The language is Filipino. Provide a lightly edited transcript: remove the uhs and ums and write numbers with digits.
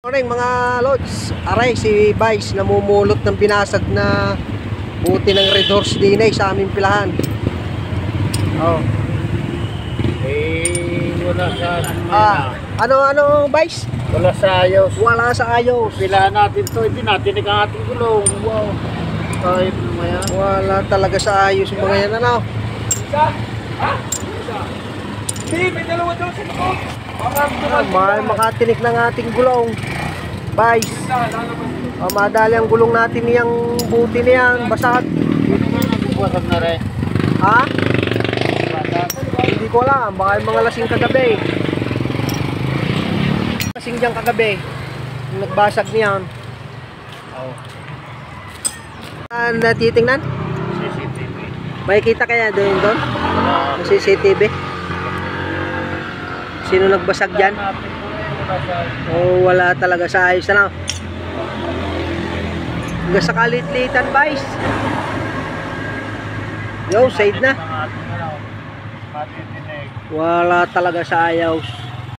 Morning mga lods. Aray si Vice namumulot ng binasag na buti ng Red Horse DNA sa aming pilahan. Oh. Wala sa Ano Vice? wala sa ayos. Wala sa ayos. Pilahan natin to, hindi natin ang ating gulong. Wow. Tayo maya. Wala talaga sa ayos yung mga yan ano. May dalawa daw sa loob. Mahal makatinik ng ating gulong. Vice. Madali ang gulong natin niyang buti niyan, basag. Buwasan na rin. Ha? Hindi ko alam, baka yung mga lasing kagabi. Lasing dyan kagabi. Yung nagbasag niyan. Oh. Titingnan? CCTV. May kita kaya doon? Wala. Sa CCTV? Sino nagbasag dyan? Oh, wala talaga sa ayos na. Hanggang sa kalit-litan, Vice. Yo, side na. Wala talaga sa ayos.